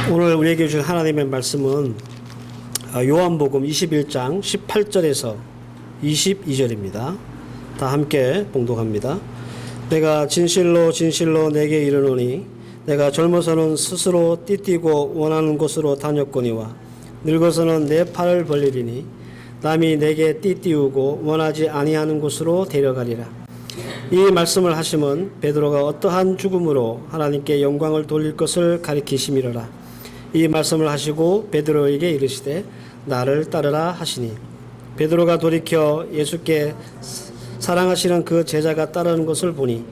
오늘 우리에게 주신 하나님의 말씀은 요한복음 21장 18절에서 22절입니다. 다 함께 봉독합니다. 내가 진실로 진실로 내게 이르노니 내가 젊어서는 스스로 띠띠고 원하는 곳으로 다녔거니와 늙어서는 내 팔을 벌리리니 남이 내게 띠띠우고 원하지 아니하는 곳으로 데려가리라. 이 말씀을 하심은 베드로가 어떠한 죽음으로 하나님께 영광을 돌릴 것을 가리키심이로라. 이 말씀을 하시고 베드로에게 이르시되 나를 따르라 하시니 베드로가 돌이켜 예수께 사랑하시는 그 제자가 따르는 것을 보니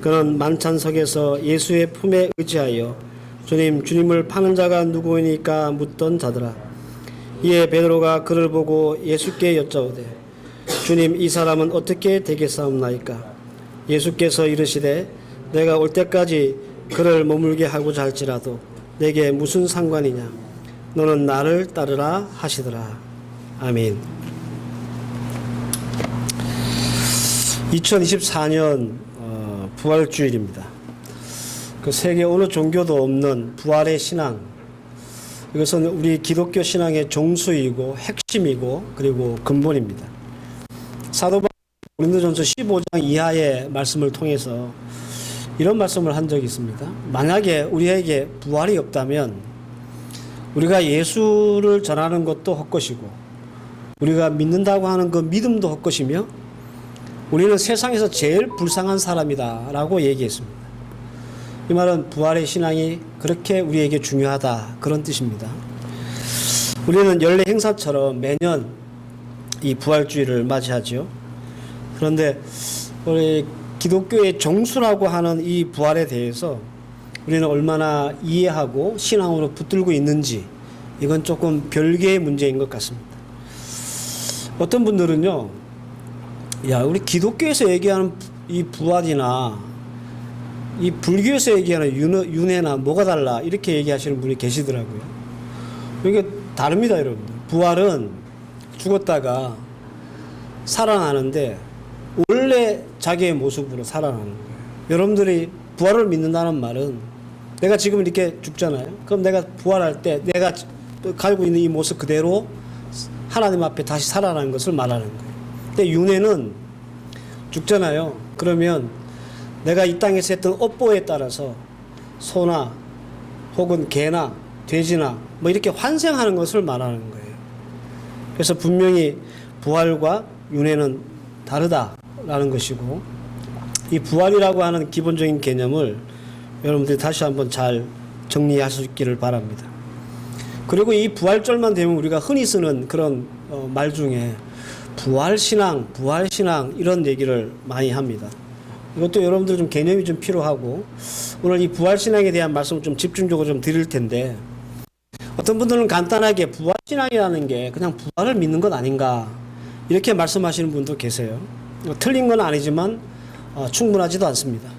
그는 만찬석에서 예수의 품에 의지하여 주님을 파는 자가 누구이니까 묻던 자더라. 이에 베드로가 그를 보고 예수께 여짜오되 주님, 이 사람은 어떻게 되겠사옵나이까? 예수께서 이르시되 내가 올 때까지 그를 머물게 하고자 할지라도 내게 무슨 상관이냐? 너는 나를 따르라 하시더라. 아멘. 2024년 부활주일입니다. 그 세계 어느 종교도 없는 부활의 신앙, 이것은 우리 기독교 신앙의 정수이고 핵심이고 그리고 근본입니다. 사도 바울이 고린도전서 15장 이하의 말씀을 통해서 이런 말씀을 한 적이 있습니다. 만약에 우리에게 부활이 없다면 우리가 예수를 전하는 것도 헛것이고 우리가 믿는다고 하는 그 믿음도 헛것이며 우리는 세상에서 제일 불쌍한 사람이다 라고 얘기했습니다. 이 말은 부활의 신앙이 그렇게 우리에게 중요하다 그런 뜻입니다. 우리는 연례 행사처럼 매년 이 부활주의를 맞이하죠. 그런데 우리 기독교의 정수라고 하는 이 부활에 대해서 우리는 얼마나 이해하고 신앙으로 붙들고 있는지 이건 조금 별개의 문제인 것 같습니다. 어떤 분들은요, 야, 우리 기독교에서 얘기하는 이 부활이나 이 불교에서 얘기하는 윤회나 뭐가 달라 이렇게 얘기하시는 분이 계시더라고요. 이게 다릅니다, 여러분들. 부활은 죽었다가 살아나는데 원래 자기의 모습으로 살아나는 거예요. 여러분들이 부활을 믿는다는 말은 내가 지금 이렇게 죽잖아요. 그럼 내가 부활할 때 내가 가지고 있는 이 모습 그대로 하나님 앞에 다시 살아나는 것을 말하는 거예요. 근데 윤회는 죽잖아요. 그러면 내가 이 땅에서 했던 업보에 따라서 소나 혹은 개나 돼지나 뭐 이렇게 환생하는 것을 말하는 거예요. 그래서 분명히 부활과 윤회는 다르다라는 것이고, 이 부활이라고 하는 기본적인 개념을 여러분들이 다시 한번 잘 정리하시기를 바랍니다. 그리고 이 부활절만 되면 우리가 흔히 쓰는 그런 말 중에 부활신앙 이런 얘기를 많이 합니다. 이것도 여러분들 좀 개념이 좀 필요하고, 오늘 이 부활신앙에 대한 말씀을 좀 집중적으로 좀 드릴 텐데, 어떤 분들은 간단하게 부활신앙이라는 게 그냥 부활을 믿는 것 아닌가 이렇게 말씀하시는 분도 계세요. 틀린 건 아니지만 충분하지도 않습니다.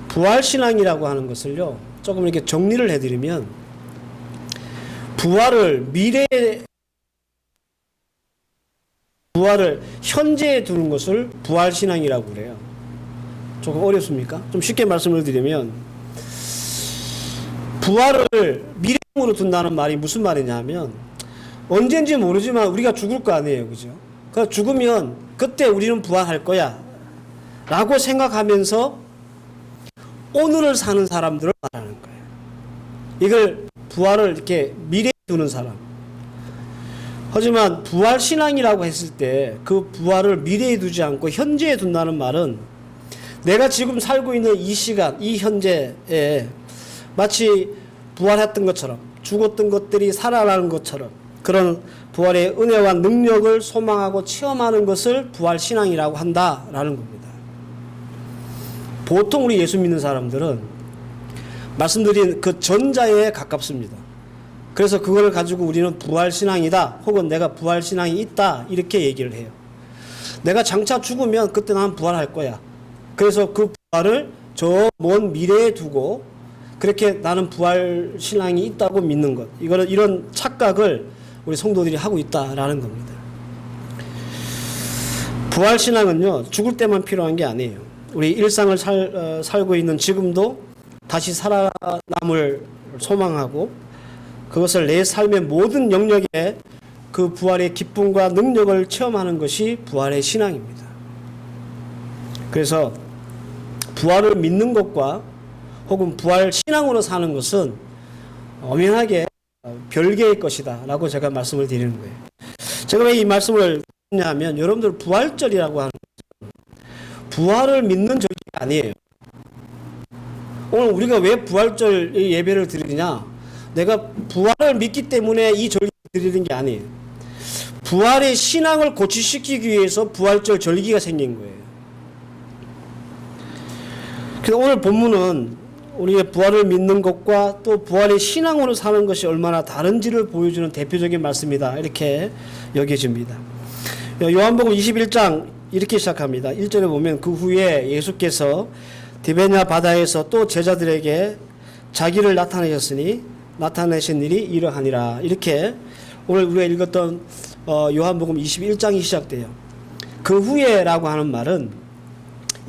부활신앙이라고 하는 것을요, 조금 이렇게 정리를 해드리면 부활을 현재에 두는 것을 부활신앙이라고 그래요. 조금 어렵습니까? 좀 쉽게 말씀을 드리면 부활을 미래형으로 둔다는 말이 무슨 말이냐면 언젠지 모르지만 우리가 죽을 거 아니에요. 그죠? 그러니까 죽으면 그때 우리는 부활할 거야 라고 생각하면서 오늘을 사는 사람들을 말하는 거예요. 이걸 부활을 이렇게 미래에 두는 사람. 하지만 부활신앙이라고 했을 때 그 부활을 미래에 두지 않고 현재에 둔다는 말은 내가 지금 살고 있는 이 시간, 이 현재에 마치 부활했던 것처럼 죽었던 것들이 살아나는 것처럼 그런 부활의 은혜와 능력을 소망하고 체험하는 것을 부활신앙이라고 한다라는 겁니다. 보통 우리 예수 믿는 사람들은 말씀드린 그 전자에 가깝습니다. 그래서 그걸 가지고 우리는 부활신앙이다 혹은 내가 부활신앙이 있다 이렇게 얘기를 해요. 내가 장차 죽으면 그때 난 부활할 거야. 그래서 그 부활을 저 먼 미래에 두고 그렇게 나는 부활신앙이 있다고 믿는 것, 이런 착각을 우리 성도들이 하고 있다라는 겁니다. 부활신앙은요, 죽을 때만 필요한 게 아니에요. 우리 일상을 살고 있는 지금도 다시 살아남을 소망하고 그것을 내 삶의 모든 영역에 그 부활의 기쁨과 능력을 체험하는 것이 부활의 신앙입니다. 그래서 부활을 믿는 것과 혹은 부활 신앙으로 사는 것은 엄연하게 별개의 것이다 라고 제가 말씀을 드리는 거예요. 제가 왜 이 말씀을 드리냐면 여러분들 부활절이라고 하는 것은 부활을 믿는 절기가 아니에요. 오늘 우리가 왜 부활절 예배를 드리냐, 내가 부활을 믿기 때문에 이 절기를 드리는 게 아니에요. 부활의 신앙을 고취시키기 위해서 부활절 절기가 생긴 거예요. 그래서 오늘 본문은 우리의 부활을 믿는 것과 또 부활의 신앙으로 사는 것이 얼마나 다른지를 보여주는 대표적인 말씀이다, 이렇게 여겨집니다. 요한복음 21장 이렇게 시작합니다. 1절에 보면 그 후에 예수께서 디베냐 바다에서 또 제자들에게 자기를 나타내신 일이 이러하니라. 이렇게 오늘 우리가 읽었던 요한복음 21장이 시작돼요. 그 후에라고 하는 말은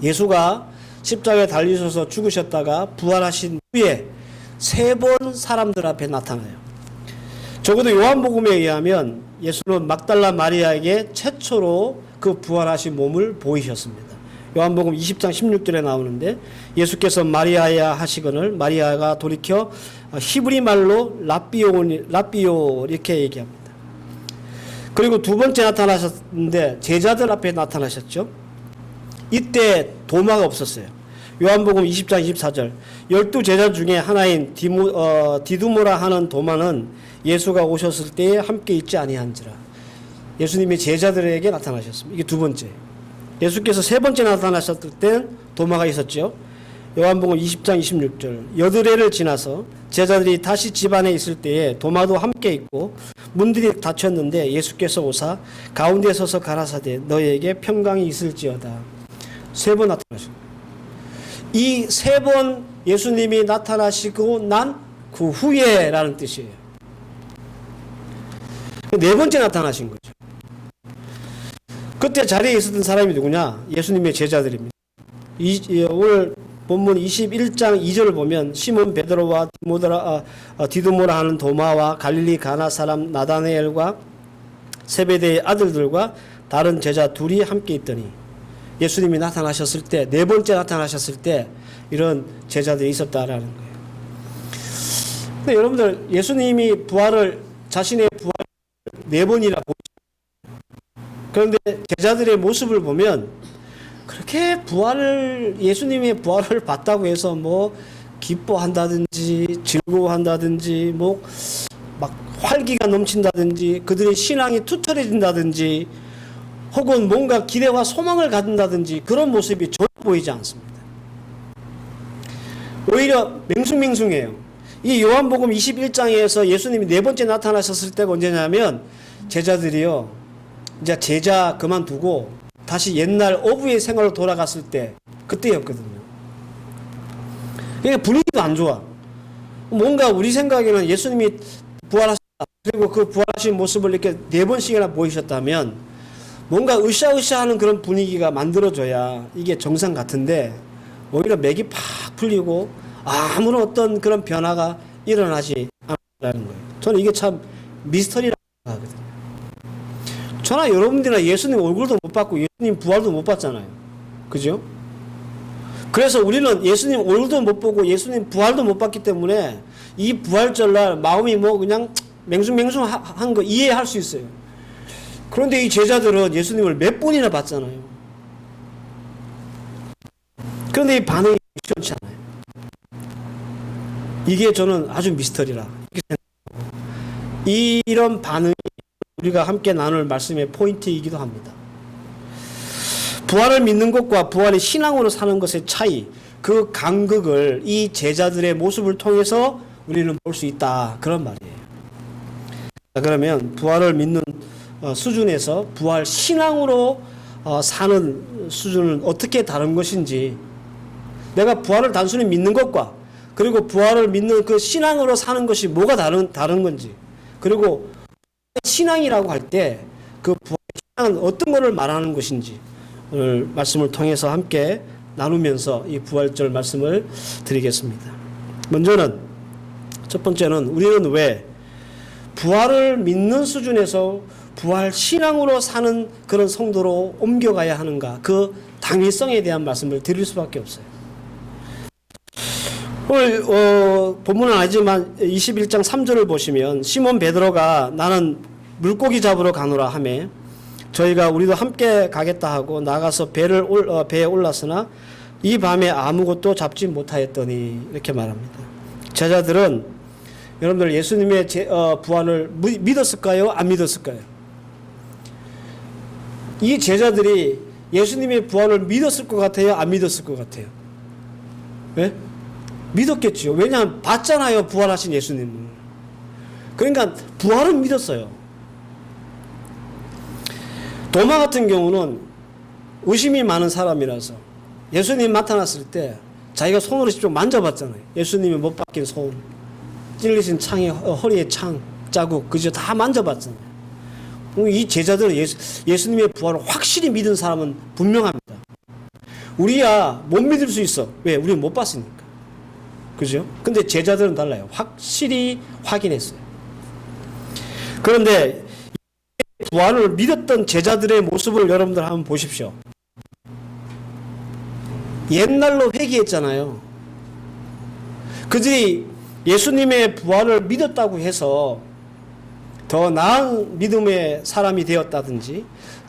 예수가 십자가에 달리셔서 죽으셨다가 부활하신 후에 3번 사람들 앞에 나타나요. 적어도 요한복음에 의하면 예수는 막달라 마리아에게 최초로 그 부활하신 몸을 보이셨습니다. 요한복음 20장 16절에 나오는데 예수께서 마리아야 하시거늘 마리아가 돌이켜 히브리 말로 라비오 이렇게 얘기합니다. 그리고 두 번째 나타나셨는데 제자들 앞에 나타나셨죠. 이때 도마가 없었어요. 요한복음 20장 24절 12제자 중에 하나인 디두모라 하는 도마는 예수가 오셨을 때에 함께 있지 아니한지라. 예수님이 제자들에게 나타나셨습니다. 이게 두 번째. 예수께서 3번째 나타나셨을 땐 도마가 있었죠. 요한복음 20장 26절 여드레를 지나서 제자들이 다시 집안에 있을 때에 도마도 함께 있고 문들이 닫혔는데 예수께서 오사 가운데 서서 가라사대 너희에게 평강이 있을지어다. 3번 나타나셨습니다. 이 3번 예수님이 나타나시고 난 그 후에 라는 뜻이에요. 4번째 나타나신 거죠. 그때 자리에 있었던 사람이 누구냐? 예수님의 제자들입니다. 오늘 본문 21장 2절을 보면 시몬 베드로와 디두모라 하는 도마와 갈릴리 가나 사람 나다나엘과 세베대의 아들들과 다른 제자 둘이 함께 있더니 예수님이 나타나셨을 때 4번째 나타나셨을 때 이런 제자들이 있었다라는 거예요. 근데 여러분들 예수님이 자신의 부활을 4번이나 보죠. 그런데 제자들의 모습을 보면 그렇게 예수님의 부활을 봤다고 해서 뭐 기뻐한다든지 즐거워한다든지 뭐 막 활기가 넘친다든지 그들의 신앙이 투철해진다든지 혹은 뭔가 기대와 소망을 갖는다든지 그런 모습이 전혀 보이지 않습니다. 오히려 맹숭맹숭해요. 이 요한복음 21장에서 예수님이 4번째 나타나셨을 때가 언제냐면 제자들이요 이제 제자 그만두고 다시 옛날 어부의 생활로 돌아갔을 때 그때였거든요. 그러니까 분위기도 안 좋아. 뭔가 우리 생각에는 예수님이 부활하셨다. 그리고 그 부활하신 모습을 이렇게 4번씩이나 보이셨다면 뭔가 으쌰으쌰하는 그런 분위기가 만들어져야 이게 정상 같은데 오히려 맥이 팍 풀리고 아무런 어떤 그런 변화가 일어나지 않는다는 거예요. 저는 이게 참 미스터리라고 생각하거든요. 저나 여러분들이나 예수님 얼굴도 못 봤고 예수님 부활도 못 봤잖아요. 그죠? 그래서 우리는 예수님 얼굴도 못 보고 예수님 부활도 못 봤기 때문에 이 부활절날 마음이 뭐 그냥 맹숭맹숭한 거 이해할 수 있어요. 그런데 이 제자들은 예수님을 몇 번이나 봤잖아요. 그런데 이 반응이 시원치 않아요. 이게 저는 아주 미스터리라 이렇게 생각하고 이런 반응이 우리가 함께 나눌 말씀의 포인트이기도 합니다. 부활을 믿는 것과 부활의 신앙으로 사는 것의 차이, 그 간극을 이 제자들의 모습을 통해서 우리는 볼 수 있다. 그런 말이에요. 자, 그러면 부활을 믿는 수준에서 부활 신앙으로 사는 수준은 어떻게 다른 것인지, 내가 부활을 단순히 믿는 것과 그리고 부활을 믿는 그 신앙으로 사는 것이 뭐가 다른 건지, 그리고 신앙이라고 할 때 그 부활의 신앙은 어떤 것을 말하는 것인지 오늘 말씀을 통해서 함께 나누면서 이 부활절 말씀을 드리겠습니다. 먼저는 첫 번째는 우리는 왜 부활을 믿는 수준에서 부활 신앙으로 사는 그런 성도로 옮겨가야 하는가, 그 당위성에 대한 말씀을 드릴 수밖에 없어요. 오늘 본문은 아니지만 21장 3절을 보시면 시몬 베드로가 나는 물고기 잡으러 가노라 하며 저희가 우리도 함께 가겠다 하고 나가서 배에 올랐으나 이 밤에 아무것도 잡지 못하였더니 이렇게 말합니다. 제자들은 여러분들 예수님의 부활을 믿었을까요? 안 믿었을까요? 이 제자들이 예수님의 부활을 믿었을 것 같아요? 안 믿었을 것 같아요? 네? 믿었겠죠. 왜냐하면 봤잖아요, 부활하신 예수님을. 그러니까 부활은 믿었어요. 도마 같은 경우는 의심이 많은 사람이라서 예수님 나타났을 때 자기가 손으로 직접 만져봤잖아요. 예수님이 못 박힌 손, 찔리신 창에 허리에 창 자국, 그저 다 만져봤잖아요. 이 제자들은 예수님의 부활을 확실히 믿은 사람은 분명합니다. 우리야 못 믿을 수 있어. 왜? 우리는 못 봤으니까. 그죠? 근데 제자들은 달라요. 확실히 확인했어요. 그런데 부활을 믿었던 제자들의 모습을 여러분들 한번 보십시오. 옛날로 회개했잖아요. 그들이 예수님의 부활을 믿었다고 해서 더 나은 믿음의 사람이 되었다든지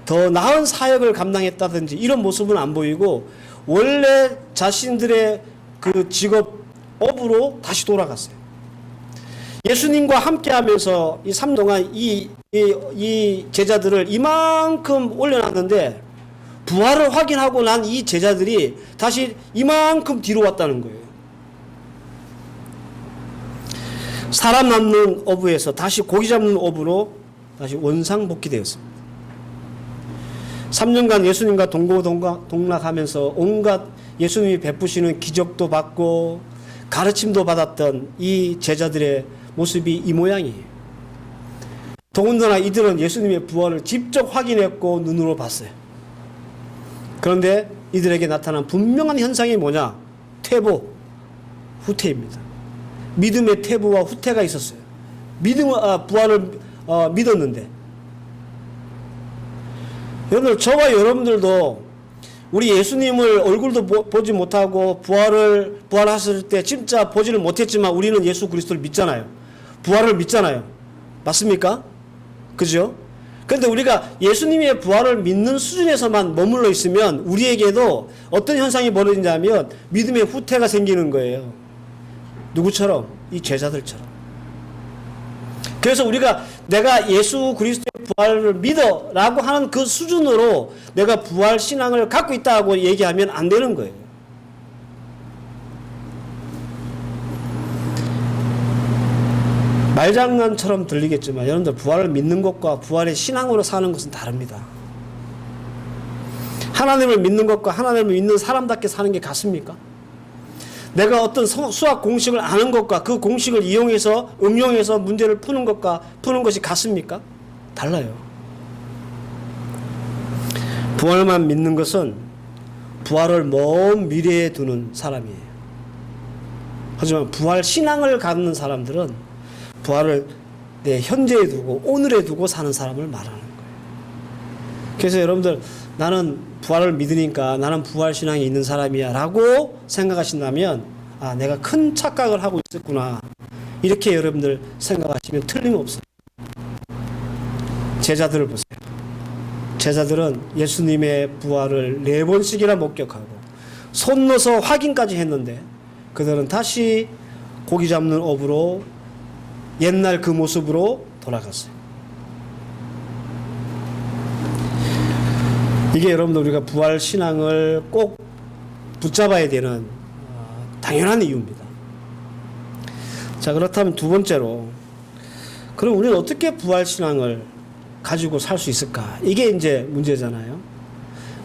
더 나은 사역을 감당했다든지 이런 모습은 안 보이고 원래 자신들의 그 직업 업으로 다시 돌아갔어요. 예수님과 함께 하면서 이 3년 동안 이 제자들을 이만큼 올려놨는데 부활을 확인하고 난 이 제자들이 다시 이만큼 뒤로 왔다는 거예요. 사람 잡는 어부에서 다시 고기 잡는 어부로 다시 원상복귀되었습니다. 3년간 예수님과 동고동락하면서 온갖 예수님이 베푸시는 기적도 받고 가르침도 받았던 이 제자들의 모습이 이 모양이에요. 더군다나 이들은 예수님의 부활을 직접 확인했고 눈으로 봤어요. 그런데 이들에게 나타난 분명한 현상이 뭐냐? 퇴보, 후퇴입니다. 믿음의 퇴보와 후퇴가 있었어요. 부활을 믿었는데. 여러분들, 저와 여러분들도 우리 예수님을 얼굴도 보지 못하고 부활하실 때 진짜 보지를 못했지만 우리는 예수 그리스도를 믿잖아요. 부활을 믿잖아요. 맞습니까? 그죠? 그런데 우리가 예수님의 부활을 믿는 수준에서만 머물러 있으면 우리에게도 어떤 현상이 벌어지냐면 믿음의 후퇴가 생기는 거예요. 누구처럼? 이 제자들처럼. 그래서 우리가 내가 예수 그리스도의 부활을 믿어 라고 하는 그 수준으로 내가 부활 신앙을 갖고 있다고 얘기하면 안 되는 거예요. 말장난처럼 들리겠지만 여러분들 부활을 믿는 것과 부활의 신앙으로 사는 것은 다릅니다. 하나님을 믿는 것과 하나님을 믿는 사람답게 사는 게 같습니까? 내가 어떤 수학 공식을 아는 것과 그 공식을 이용해서 응용해서 문제를 푸는 것과 푸는 것이 같습니까? 달라요. 부활만 믿는 것은 부활을 먼 미래에 두는 사람이에요. 하지만 부활 신앙을 갖는 사람들은 부활을 내 현재에 두고 오늘에 두고 사는 사람을 말하는 거예요. 그래서 여러분들 나는 부활을 믿으니까 나는 부활 신앙이 있는 사람이야 라고 생각하신다면 아, 내가 큰 착각을 하고 있었구나 이렇게 여러분들 생각하시면 틀림없어요. 제자들을 보세요. 제자들은 예수님의 부활을 4번씩이나 목격하고 손 넣어서 확인까지 했는데 그들은 다시 고기 잡는 업으로 옛날 그 모습으로 돌아갔어요. 이게 여러분들 우리가 부활 신앙을 꼭 붙잡아야 되는 당연한 이유입니다. 자, 그렇다면 두 번째로 그럼 우리는 어떻게 부활 신앙을 가지고 살 수 있을까? 이게 이제 문제잖아요.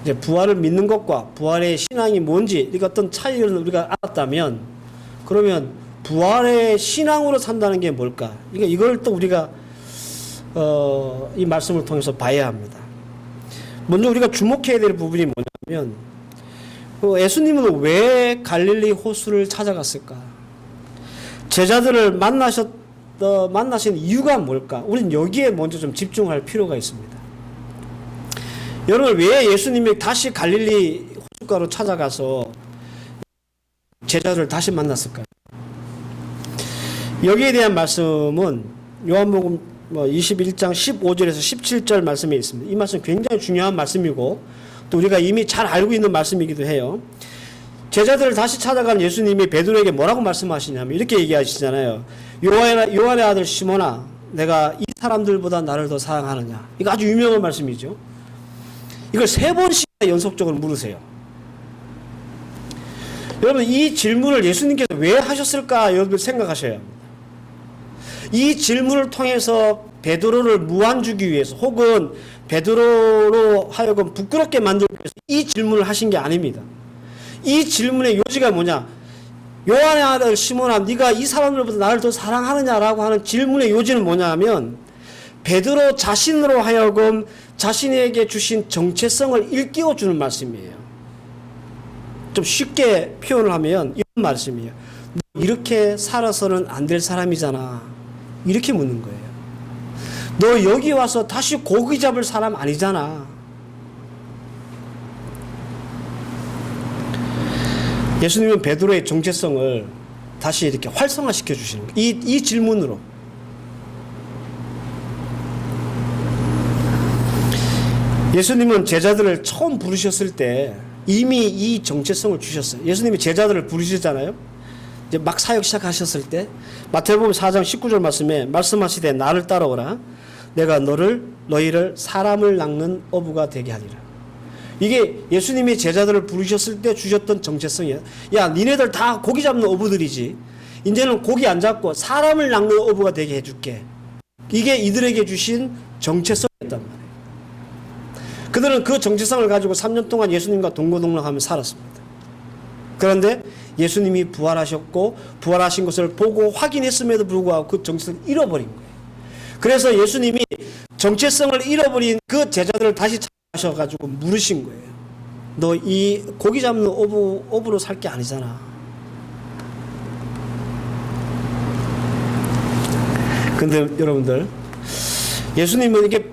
이제 부활을 믿는 것과 부활의 신앙이 뭔지 이렇게 어떤 차이를 우리가 알았다면 그러면 부활의 신앙으로 산다는 게 뭘까? 그러니까 이걸 또 우리가 이 말씀을 통해서 봐야 합니다. 먼저 우리가 주목해야 될 부분이 뭐냐면 예수님은 왜 갈릴리 호수를 찾아갔을까? 제자들을 만나신 이유가 뭘까? 우리는 여기에 먼저 좀 집중할 필요가 있습니다. 여러분, 왜 예수님이 다시 갈릴리 호숫가로 찾아가서 제자들을 다시 만났을까요? 여기에 대한 말씀은 요한복음 21장 15절에서 17절 말씀에 있습니다. 이 말씀 굉장히 중요한 말씀이고 또 우리가 이미 잘 알고 있는 말씀이기도 해요. 제자들을 다시 찾아간 예수님이 베드로에게 뭐라고 말씀하시냐면 이렇게 얘기하시잖아요. 요한의 아들 시몬아, 내가 이 사람들보다 나를 더 사랑하느냐. 이거 아주 유명한 말씀이죠. 이걸 3번씩 연속적으로 물으세요. 여러분, 이 질문을 예수님께서 왜 하셨을까 여러분 생각하셔야 합니다. 이 질문을 통해서 베드로를 무안주기 위해서 혹은 베드로로 하여금 부끄럽게 만들기 위해서 이 질문을 하신 게 아닙니다. 이 질문의 요지가 뭐냐? 요한의 아들 시몬아, 네가 이 사람들보다 나를 더 사랑하느냐라고 하는 질문의 요지는 뭐냐 하면 베드로 자신으로 하여금 자신에게 주신 정체성을 일깨워 주는 말씀이에요. 좀 쉽게 표현을 하면 이런 말씀이에요. 너 이렇게 살아서는 안 될 사람이잖아. 이렇게 묻는 거예요. 너 여기 와서 다시 고기 잡을 사람 아니잖아. 예수님은 베드로의 정체성을 다시 이렇게 활성화시켜 주시는 거예요. 이 질문으로. 예수님은 제자들을 처음 부르셨을 때 이미 이 정체성을 주셨어요. 예수님이 제자들을 부르시잖아요. 이제 막 사역 시작하셨을 때 마태복음 4장 19절 말씀에 말씀하시되 나를 따라오라. 내가 너희를 사람을 낚는 어부가 되게 하리라. 이게 예수님이 제자들을 부르셨을 때 주셨던 정체성이야. 야, 니네들 다 고기 잡는 어부들이지. 이제는 고기 안 잡고 사람을 낚는 어부가 되게 해줄게. 이게 이들에게 주신 정체성이었단 말이에요. 그들은 그 정체성을 가지고 3년 동안 예수님과 동고동락하며 살았습니다. 그런데 예수님이 부활하셨고 부활하신 것을 보고 확인했음에도 불구하고 그 정체성을 잃어버린 거예요. 그래서 예수님이 정체성을 잃어버린 그 제자들을 다시 찾아가셔가지고 물으신 거예요. 너 이 고기 잡는 어부로 살 게 아니잖아. 근데 여러분들, 예수님은 이게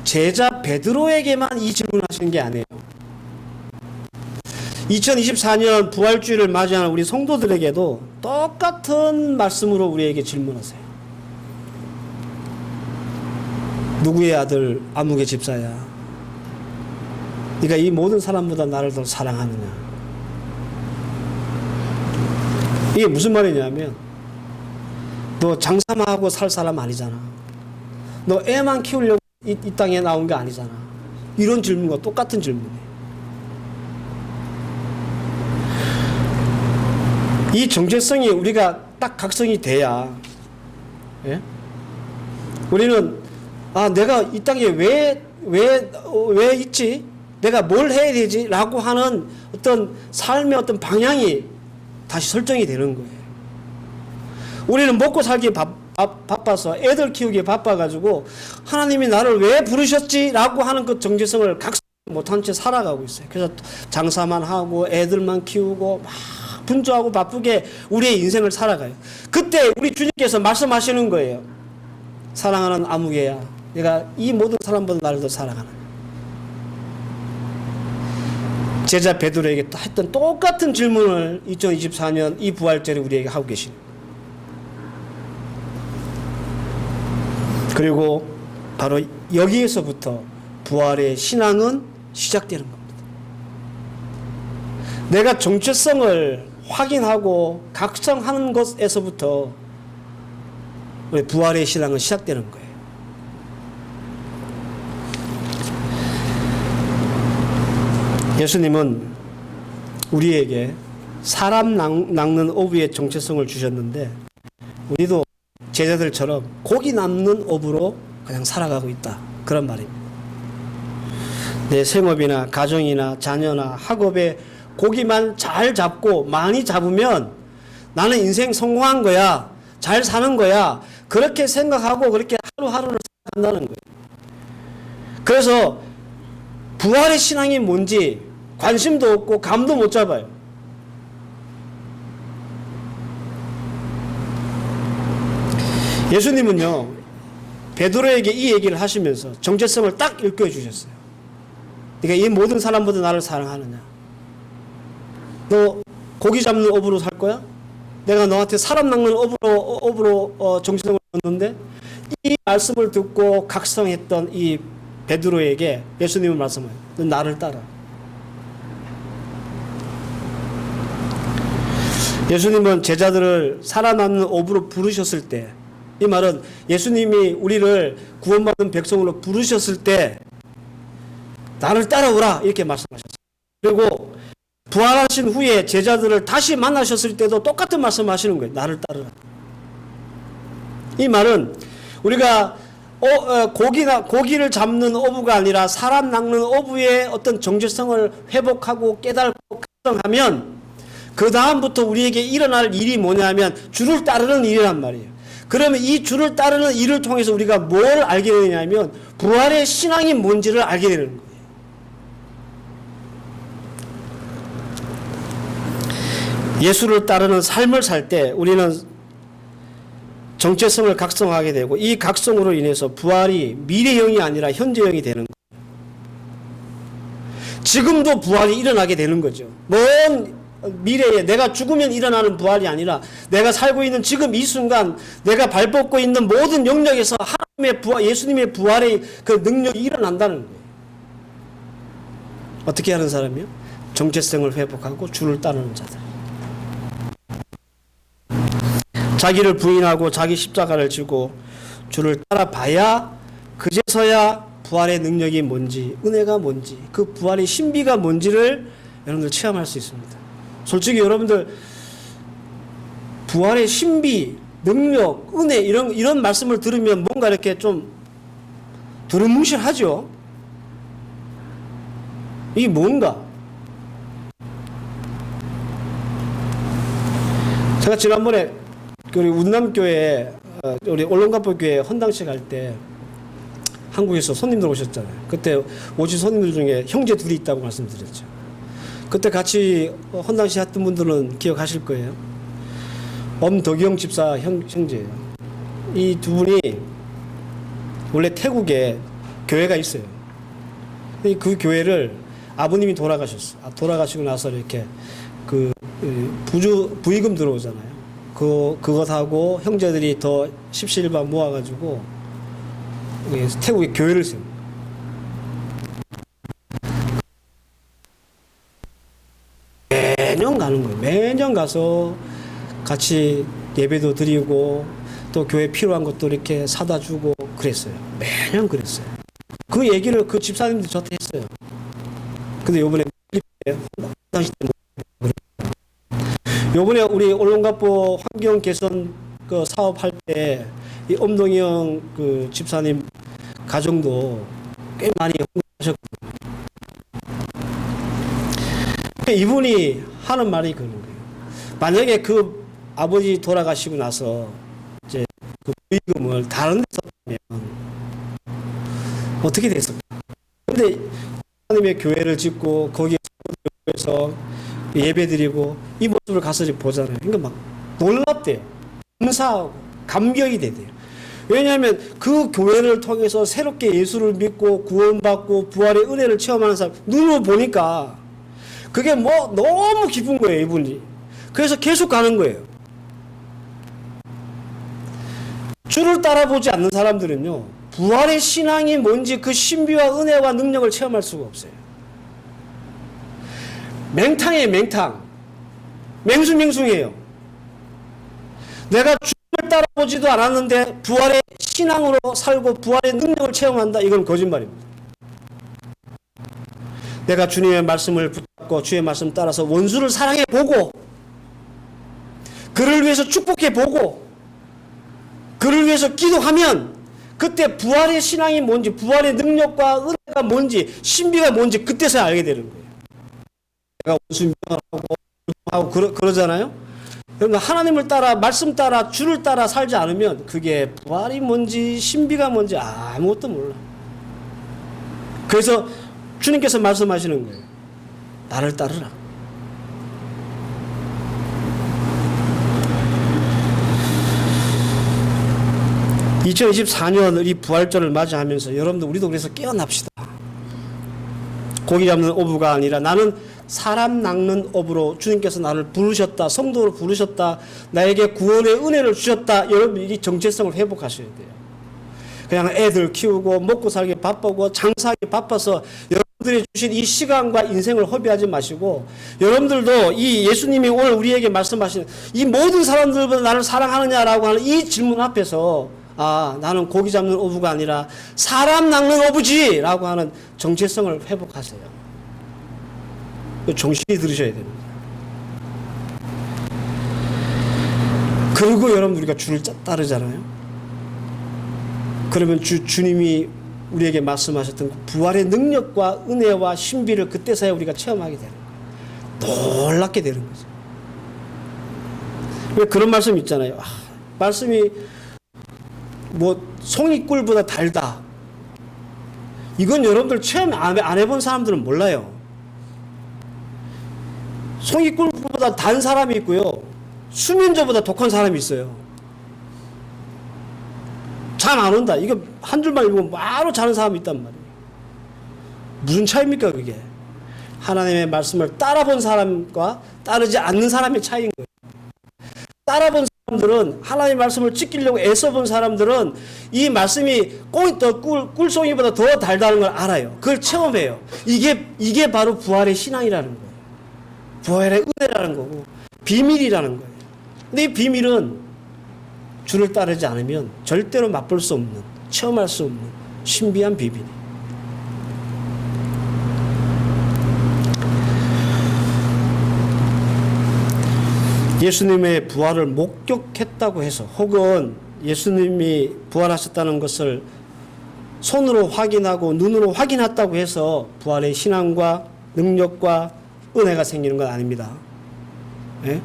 제자 베드로에게만 이 질문을 하시는 게 아니에요. 2024년 부활주의를 맞이하는 우리 성도들에게도 똑같은 말씀으로 우리에게 질문하세요. 누구의 아들 아무개 집사야? 네가 이 모든 사람보다 나를 더 사랑하느냐? 이게 무슨 말이냐면 너 장사만 하고 살 사람 아니잖아. 너 애만 키우려고 이 땅에 나온 게 아니잖아. 이런 질문과 똑같은 질문이에요. 이 정체성이 우리가 딱 각성이 돼야, 예? 우리는 내가 이 땅에 왜 있지? 내가 뭘 해야 되지? 라고 하는 어떤 삶의 어떤 방향이 다시 설정이 되는 거예요. 우리는 먹고 살기 바빠서 애들 키우기에 바빠가지고 하나님이 나를 왜 부르셨지? 라고 하는 그 정체성을 각성 못한 채 살아가고 있어요. 그래서 장사만 하고 애들만 키우고 막 분주하고 바쁘게 우리의 인생을 살아가요. 그때 우리 주님께서 말씀하시는 거예요. 사랑하는 아무개야, 내가 이 모든 사람보다 나를 더 사랑하는. 제자 베드로에게 했던 똑같은 질문을 2024년 이 부활절에 우리에게 하고 계십니다. 그리고 바로 여기에서부터 부활의 신앙은 시작되는 겁니다. 내가 정체성을 확인하고 각성하는 것에서부터 우리 부활의 신앙은 시작되는 거예요. 예수님은 우리에게 사람 낚는 어부의 정체성을 주셨는데 우리도 제자들처럼 고기 남는 어부로 그냥 살아가고 있다. 그런 말입니다. 내 생업이나 가정이나 자녀나 학업에 고기만 잘 잡고 많이 잡으면 나는 인생 성공한 거야. 잘 사는 거야. 그렇게 생각하고 그렇게 하루하루를 산다는 거예요. 그래서 부활의 신앙이 뭔지 관심도 없고 감도 못 잡아요. 예수님은요, 베드로에게 이 얘기를 하시면서 정체성을 딱 일깨워 주셨어요. 그러니까 이 모든 사람보다 나를 사랑하느냐? 너 고기 잡는 업으로 살 거야? 내가 너한테 사람 낚는 업으로 정체성을 줬는데, 이 말씀을 듣고 각성했던 이 베드로에게 예수님은 말씀해요. 너 나를 따라. 예수님은 제자들을 살아남는 업으로 부르셨을 때, 이 말은 예수님이 우리를 구원받은 백성으로 부르셨을 때 나를 따라오라 이렇게 말씀하셨어요. 그리고 부활하신 후에 제자들을 다시 만나셨을 때도 똑같은 말씀하시는 거예요. 나를 따르라. 이 말은 우리가 고기를 잡는 어부가 아니라 사람 낚는 어부의 어떤 정체성을 회복하고 깨닫고 각성하면 그 다음부터 우리에게 일어날 일이 뭐냐면 주를 따르는 일이란 말이에요. 그러면 이 주를 따르는 일을 통해서 우리가 뭘 알게 되냐면 부활의 신앙이 뭔지를 알게 되는 거예요. 예수를 따르는 삶을 살 때 우리는 정체성을 각성하게 되고 이 각성으로 인해서 부활이 미래형이 아니라 현재형이 되는 거예요. 지금도 부활이 일어나게 되는 거죠. 먼 미래에 내가 죽으면 일어나는 부활이 아니라 내가 살고 있는 지금 이 순간 내가 발벗고 있는 모든 영역에서 하나님의 부활, 예수님의 부활의 그 능력이 일어난다는 거예요. 어떻게 하는 사람이요? 정체성을 회복하고 주를 따르는 자들. 자기를 부인하고 자기 십자가를 지고 주를 따라봐야 그제서야 부활의 능력이 뭔지, 은혜가 뭔지, 그 부활의 신비가 뭔지를 여러분들 체험할 수 있습니다. 솔직히 여러분들 부활의 신비, 능력, 은혜 이런 말씀을 들으면 뭔가 이렇게 좀 두루뭉실하죠. 이게 뭔가? 제가 지난번에 우리 운남교회 우리 올롱가포교회 헌당식 할 때 한국에서 손님들 오셨잖아요. 그때 오신 손님들 중에 형제 둘이 있다고 말씀드렸죠. 그때 같이 헌당식 했던 분들은 기억하실 거예요. 엄덕영 집사 형제예요. 이 두 분이 원래 태국에 교회가 있어요. 그 교회를 아버님이 돌아가셨어요. 돌아가시고 나서 이렇게 그 부의금 들어오잖아요. 그것하고 형제들이 더 십시일반 모아가지고 태국에 교회를 세웁니다. 매년 가는 거예요. 매년 가서 같이 예배도 드리고 또 교회 필요한 것도 이렇게 사다 주고 그랬어요. 매년 그랬어요. 그 얘기를 그 집사님도 저한테 했어요. 근데 요번에 당시 때 요번에 우리 올롱가포 환경 개선 그 사업할 때 이 엄동영 그 집사님 가정도 꽤 많이 헌금하셨거든요. 이분이 하는 말이 그런 거예요. 만약에 그 아버지 돌아가시고 나서 이제 그 부의금을 다른 데 썼다면 어떻게 됐을까? 근데 하나님의 교회를 짓고 거기에서 예배드리고 이 모습을 가서 보잖아요. 그러니까 막 놀랍대요. 감사하고 감격이 되대요. 왜냐하면 그 교회를 통해서 새롭게 예수를 믿고 구원받고 부활의 은혜를 체험하는 사람 눈으로 보니까 그게 뭐 너무 기쁜 거예요, 이분이. 그래서 계속 가는 거예요. 주를 따라보지 않는 사람들은요, 부활의 신앙이 뭔지 그 신비와 은혜와 능력을 체험할 수가 없어요. 맹탕이에요, 맹탕. 맹숭맹숭해요. 내가 주를 따라보지도 않았는데 부활의 신앙으로 살고 부활의 능력을 체험한다. 이건 거짓말입니다. 내가 주님의 말씀을 붙잡고 주의 말씀 따라서 원수를 사랑해 보고 그를 위해서 축복해 보고 그를 위해서 기도하면 그때 부활의 신앙이 뭔지 부활의 능력과 은혜가 뭔지 신비가 뭔지 그때서야 알게 되는 거예요. 내가 원수 하고 그러잖아요. 그러니까 하나님을 따라 말씀 따라 주를 따라 살지 않으면 그게 부활이 뭔지 신비가 뭔지 아무것도 몰라. 그래서 주님께서 말씀하시는 거예요. 나를 따르라. 2024년 이 부활절을 맞이하면서 여러분들 우리도 그래서 깨어납시다. 고기 잡는 어부가 아니라 나는 사람 낚는 어부로 주님께서 나를 부르셨다. 성도로 부르셨다. 나에게 구원의 은혜를 주셨다. 여러분 이 정체성을 회복하셔야 돼요. 그냥 애들 키우고 먹고 살기 바쁘고 장사하기 바빠서 여러분들이 주신 이 시간과 인생을 허비하지 마시고 여러분들도 이 예수님이 오늘 우리에게 말씀하시는 이 모든 사람들보다 나를 사랑하느냐라고 하는 이 질문 앞에서 나는 고기 잡는 어부가 아니라 사람 낚는 어부지라고 하는 정체성을 회복하세요. 정신이 들으셔야 됩니다. 그리고 여러분 우리가 주를 따르잖아요. 그러면 주님이 우리에게 말씀하셨던 부활의 능력과 은혜와 신비를 그때서야 우리가 체험하게 되는 거예요. 놀랍게 되는 거죠. 왜 그런 말씀 있잖아요. 말씀이 송이꿀보다 달다. 이건 여러분들 체험 안 해본 사람들은 몰라요. 송이꿀보다 단 사람이 있고요. 수면제보다 독한 사람이 있어요. 잠 안 온다. 이거 한 줄만 읽으면 바로 자는 사람이 있단 말이에요. 무슨 차이입니까 그게? 하나님의 말씀을 따라본 사람과 따르지 않는 사람의 차이인 거예요. 따라본 사람들은 하나님의 말씀을 지키려고 애써본 사람들은 이 말씀이 꿀송이보다 더 달다는 걸 알아요. 그걸 체험해요. 이게 바로 부활의 신앙이라는 거예요. 부활의 은혜라는 거고 비밀이라는 거예요. 근데 이 비밀은 주를 따르지 않으면 절대로 맛볼 수 없는, 체험할 수 없는 신비한 비밀이에요. 예수님의 부활을 목격했다고 해서 혹은 예수님이 부활하셨다는 것을 손으로 확인하고 눈으로 확인했다고 해서 부활의 신앙과 능력과 은혜가 생기는 건 아닙니다. 예?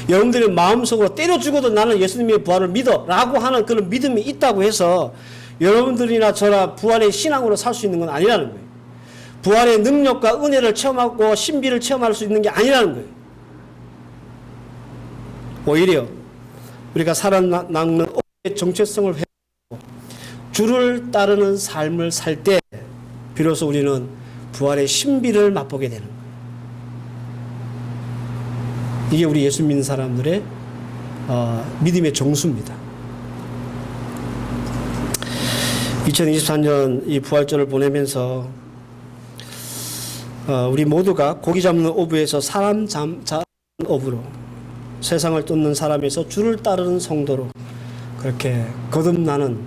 여러분들이 마음속으로 때려 죽어도 나는 예수님의 부활을 믿어 라고 하는 그런 믿음이 있다고 해서 여러분들이나 저나 부활의 신앙으로 살 수 있는 건 아니라는 거예요. 부활의 능력과 은혜를 체험하고 신비를 체험할 수 있는 게 아니라는 거예요. 오히려 우리가 사람 낚는 어부의 정체성을 회복하고 주를 따르는 삶을 살 때 비로소 우리는 부활의 신비를 맛보게 되는 거예요. 이게 우리 예수 믿는 사람들의 믿음의 정수입니다. 2024년 이 부활절을 보내면서 우리 모두가 고기 잡는 어부에서 사람 잡는 어부로 세상을 쫓는 사람에서 주를 따르는 성도로 그렇게 거듭나는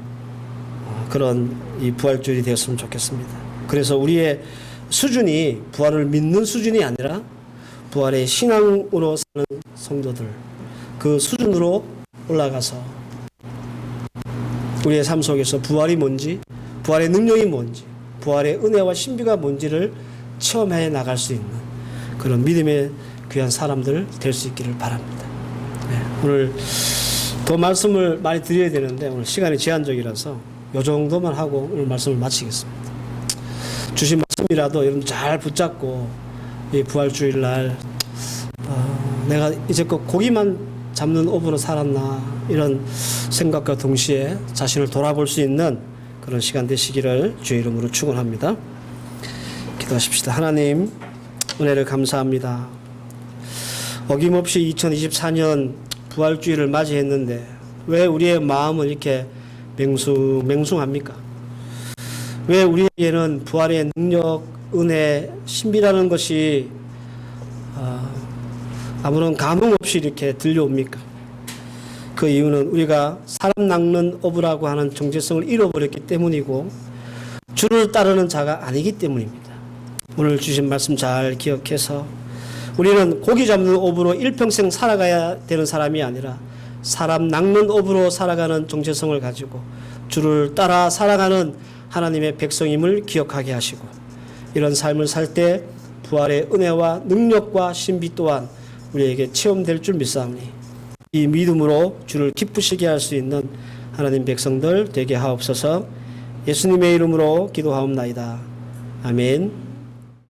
그런 이 부활절이 되었으면 좋겠습니다. 그래서 우리의 수준이 부활을 믿는 수준이 아니라 부활의 신앙으로 사는 성도들 그 수준으로 올라가서 우리의 삶 속에서 부활이 뭔지, 부활의 능력이 뭔지, 부활의 은혜와 신비가 뭔지를 체험해 나갈 수 있는 그런 믿음의 귀한 사람들 될 수 있기를 바랍니다. 네, 오늘 더 말씀을 많이 드려야 되는데 오늘 시간이 제한적이라서 이 정도만 하고 오늘 말씀을 마치겠습니다. 주신 말씀이라도 여러분 잘 붙잡고 이 부활주일날 내가 이제껏 고기만 잡는 어부로 살았나 이런 생각과 동시에 자신을 돌아볼 수 있는 그런 시간 되시기를 주의 이름으로 축원합니다. 기도하십시다. 하나님 은혜를 감사합니다. 어김없이 2024년 부활주일을 맞이했는데 왜 우리의 마음은 이렇게 맹숭합니까? 왜 우리에게는 부활의 능력, 은혜, 신비라는 것이 아무런 감흥 없이 이렇게 들려옵니까? 그 이유는 우리가 사람 낚는 어부라고 하는 정체성을 잃어버렸기 때문이고 주를 따르는 자가 아니기 때문입니다. 오늘 주신 말씀 잘 기억해서 우리는 고기 잡는 어부로 일평생 살아가야 되는 사람이 아니라 사람 낚는 어부로 살아가는 정체성을 가지고 주를 따라 살아가는 하나님의 백성임을 기억하게 하시고 이런 삶을 살 때 부활의 은혜와 능력과 신비 또한 우리에게 체험될 줄 믿사오니 이 믿음으로 주를 기쁘시게 할 수 있는 하나님 백성들 되게 하옵소서. 예수님의 이름으로 기도하옵나이다. 아멘.